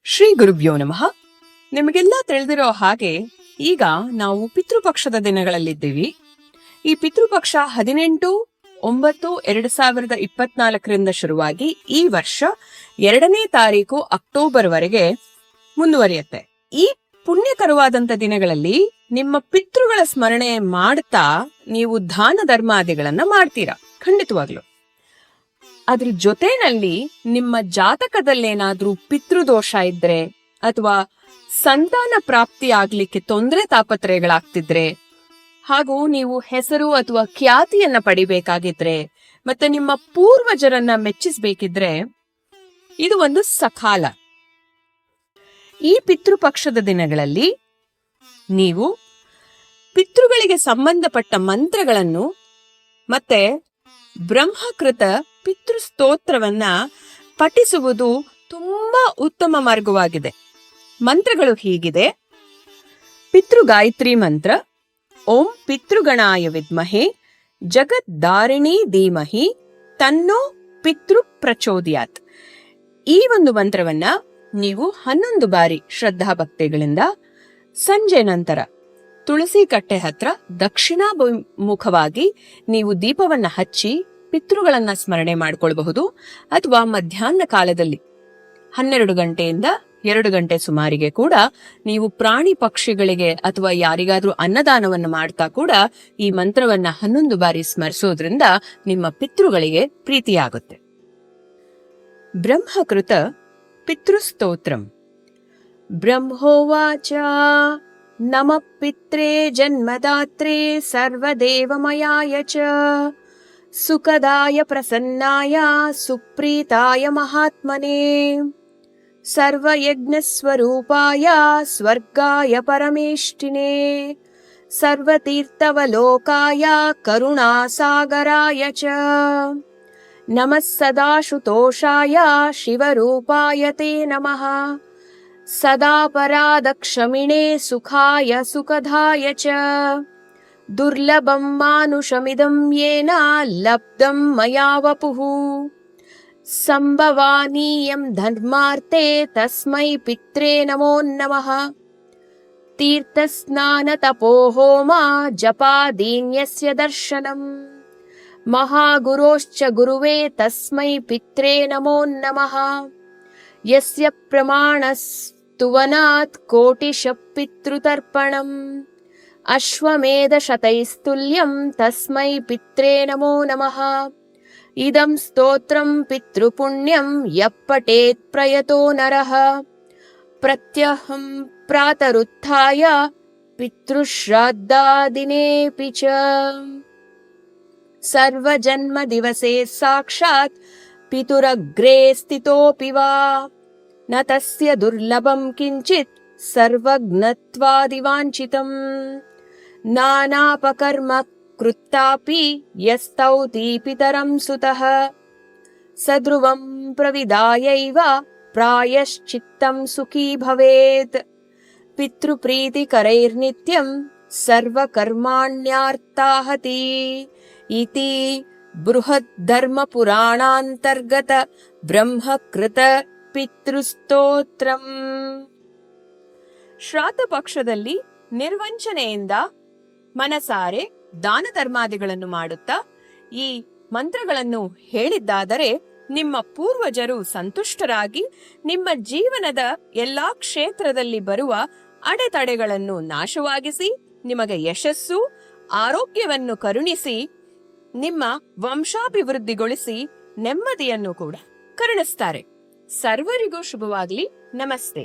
ಶ್ರೀ ಗುರುಭ್ಯೋ ನಮಃ. ನಿಮಗೆಲ್ಲ ತಿಳಿದಿರೋ ಹಾಗೆ ಈಗ ನಾವು ಪಿತೃಪಕ್ಷದ ದಿನಗಳಲ್ಲಿದ್ದೀವಿ. ಈ ಪಿತೃಪಕ್ಷ 18/9/2024 ಶುರುವಾಗಿ ಈ ವರ್ಷ 2ನೇ ತಾರೀಕು ಅಕ್ಟೋಬರ್ ವರೆಗೆ ಮುಂದುವರಿಯುತ್ತೆ. ಈ ಪುಣ್ಯಕರವಾದಂತ ದಿನಗಳಲ್ಲಿ ನಿಮ್ಮ ಪಿತೃಗಳ ಸ್ಮರಣೆ ಮಾಡ್ತಾ ನೀವು ದಾನ ಧರ್ಮಾದಿಗಳನ್ನ ಮಾಡ್ತೀರಾ, ಖಂಡಿತವಾಗ್ಲು. ಅದ್ರ ಜೊತೆನಲ್ಲಿ ನಿಮ್ಮ ಜಾತಕದಲ್ಲೇನಾದ್ರೂ ಪಿತೃದೋಷ ಇದ್ರೆ ಅಥವಾ ಸಂತಾನ ಪ್ರಾಪ್ತಿ ಆಗ್ಲಿಕ್ಕೆ ತೊಂದರೆ ತಾಪತ್ರಯಗಳಾಗ್ತಿದ್ರೆ, ಹಾಗೂ ನೀವು ಹೆಸರು ಅಥವಾ ಖ್ಯಾತಿಯನ್ನ ಪಡಿಬೇಕಾಗಿದ್ರೆ ಮತ್ತೆ ನಿಮ್ಮ ಪೂರ್ವಜರನ್ನ ಮೆಚ್ಚಿಸ್ಬೇಕಿದ್ರೆ ಇದು ಒಂದು ಸಕಾಲ. ಈ ಪಿತೃಪಕ್ಷದ ದಿನಗಳಲ್ಲಿ ನೀವು ಪಿತೃಗಳಿಗೆ ಸಂಬಂಧಪಟ್ಟ ಮಂತ್ರಗಳನ್ನು ಮತ್ತೆ ಬ್ರಹ್ಮಕೃತ ಪಿತೃಸ್ತೋತ್ರವನ್ನ ಪಠಿಸುವುದು ತುಂಬಾ ಉತ್ತಮ ಮಾರ್ಗವಾಗಿದೆ. ಮಂತ್ರಗಳು ಹೀಗಿದೆ: ಪಿತೃ ಗಾಯತ್ರಿ ಮಂತ್ರ, ಓಂ ಪಿತೃಗಣಾಯ ವಿದ್ಮಹೆ ಜಗದ್ದಾರಿಣಿ ಧೀಮಹಿ ತನ್ನೋ ಪಿತೃ ಪ್ರಚೋದಯಾತ್. ಈ ಒಂದು ಮಂತ್ರವನ್ನ ನೀವು 11 ಬಾರಿ ಶ್ರದ್ಧಾಭಕ್ತಿಗಳಿಂದ ಸಂಜೆ ನಂತರ ತುಳಸಿ ಕಟ್ಟೆ ಹತ್ರ ದಕ್ಷಿಣಾಭಿಮುಖವಾಗಿ ನೀವು ದೀಪವನ್ನ ಹಚ್ಚಿ ಪಿತೃಗಳನ್ನ ಸ್ಮರಣೆ ಮಾಡ್ಕೊಳ್ಬಹುದು. ಅಥವಾ ಮಧ್ಯಾಹ್ನ ಕಾಲದಲ್ಲಿ 12 ಗಂಟೆಯಿಂದ 2 ಗಂಟೆ ಸುಮಾರಿಗೆ ಕೂಡ ನೀವು ಪ್ರಾಣಿ ಪಕ್ಷಿಗಳಿಗೆ ಅಥವಾ ಯಾರಿಗಾದ್ರೂ ಅನ್ನದಾನವನ್ನು ಮಾಡ್ತಾ ಕೂಡ ಈ ಮಂತ್ರವನ್ನ 11 ಬಾರಿ ಸ್ಮರಿಸೋದ್ರಿಂದ ನಿಮ್ಮ ಪಿತೃಗಳಿಗೆ ಪ್ರೀತಿಯಾಗುತ್ತೆ. ಬ್ರಹ್ಮಕೃತ ಪಿತೃಸ್ತೋತ್ರಂ. ಬ್ರಹ್ಮೋವಾಚ ನಮಃ ಪಿತ್ರೇ ಜನ್ಮದಾತ್ರೇ ಸರ್ವದೇವಮಯಾಯ ಚ ಸುಖದಾಯ ಪ್ರಸನ್ನಾಯ ಸುಪ್ರೀತಾಯ ಮಹಾತ್ಮನೇ ಸರ್ವಯಜ್ಞಸ್ವರೂಪಾಯ ಸ್ವರ್ಗಾಯ ಪರಮೇಷ್ಠಿನೇ ಸರ್ವತೀರ್ಥವಲೋಕಾಯ ಕರುಣಾಸಾಗರಾಯ ಚ ನಮಃ ಸದಾಶುತೋಷಾಯ ಶಿವರೂಪಾಯ ತೇ ನಮಃ ಸದಾಪರಾಧಕ್ಷಮಿಣೇ ಸುಖಾಯ ಸುಖದಾಯ ಚ ದುರ್ಲಭಂ ಮಾನುಷಮಿದಂ ಯೇನ ಲಬ್ಧಂ ಮಯಾ ವಪುಃ ಸಂಭವಾನೀಯಂ ಧರ್ಮಾರ್ಥೇ ತಸ್ಮೈ ಪಿತ್ರೇ ನಮೋ ನಮಃ ತೀರ್ಥಸ್ನಾನ ತಪೋಹೋಮ ಜಪಾದೀನ್ಯಸ್ಯ ದರ್ಶನಂ ಮಹಾಗುರೋಶ್ಚ ಗುರುವೇ ತಸ್ಮೈ ಪಿತ್ರೇ ನಮೋ ನಮಃ ಯಸ್ಯ ಪ್ರಮಾಣಸ್ತುವನಾತ್ ಕೋಟಿಶಃ ಪಿತೃತರ್ಪಣಂ ಅಶ್ವಮೇಧ ಶತೈಸ್ತುಲ್ಯಂ ತಸ್ಮೈ ಪಿತ್ರೇ ನಮೋ ನಮಃ ಇದಂ ಸ್ತೋತ್ರಂ ಪಿತೃಪುಣ್ಯಂ ಯಪ್ಪಟೇತ್ ಪ್ರಯತೋ ನರಃ ಪ್ರತ್ಯಹಂ ಪ್ರಾತರುತ್ಥಾಯ ಪಿತೃಶ್ರಾದ್ದಾದಿನೇಪಿ ಚ ಸರ್ವಜನ್ಮ ದಿವಸೇ ಸಾಕ್ಷಾತ್ ಪಿತುರಗ್ರೇ ಸ್ಥಿತೋಪಿ ವಾ ನ ತಸ್ಯ ದುರ್ಲಭಂ ಕಿಂಚಿತ್ ಸರ್ವಜ್ಞತ್ವಾದಿವಾಂಛಿತಂ ನಾನಾಪಕರ್ಮ ಕೃತ್ತಾಪಿ ಯಸ್ತೌತಿ ಪಿತರಂ ಸುತಃ ಸಧ್ರುವಂ ಪ್ರವಿದಾಯೈವ ಪ್ರಾಯಶ್ಚಿತ್ತಂ ಸುಖೀ ಭವೇತ್ ಪಿತೃಪ್ರೀತಿಕರೈರ್ನಿತ್ಯಂ ಸರ್ವಕರ್ಮಾಣ್ಯಾರ್ಥಾಹತಿ ಇತಿ ಬೃಹತ್ ಧರ್ಮ ಪುರಾಣಾಂತರ್ಗತ ಬ್ರಹ್ಮಕೃತ ಪಿತೃಸ್ತೋತ್ರಂ. ಶ್ರಾದ್ದ ಪಕ್ಷದಲ್ಲಿ ನಿರ್ವಂಚನೆಯಿಂದ ಮನಸಾರೆ ದಾನ ಧರ್ಮಾದಿಗಳನ್ನು ಮಾಡುತ್ತಾ ಈ ಮಂತ್ರಗಳನ್ನು ಹೇಳಿದ್ದಾದರೆ ನಿಮ್ಮ ಪೂರ್ವಜರು ಸಂತುಷ್ಟರಾಗಿ ನಿಮ್ಮ ಜೀವನದ ಎಲ್ಲಾ ಕ್ಷೇತ್ರದಲ್ಲಿ ಬರುವ ಅಡೆತಡೆಗಳನ್ನು ನಾಶವಾಗಿಸಿ ನಿಮಗೆ ಯಶಸ್ಸು ಆರೋಗ್ಯವನ್ನು ಕರುಣಿಸಿ ನಿಮ್ಮ ವಂಶಾಭಿವೃದ್ಧಿಗೊಳಿಸಿ ನೆಮ್ಮದಿಯನ್ನು ಕೂಡ ಕರುಣಿಸ್ತಾರೆ. ಸರ್ವರಿಗೂ ಶುಭವಾಗಲಿ. ನಮಸ್ತೆ.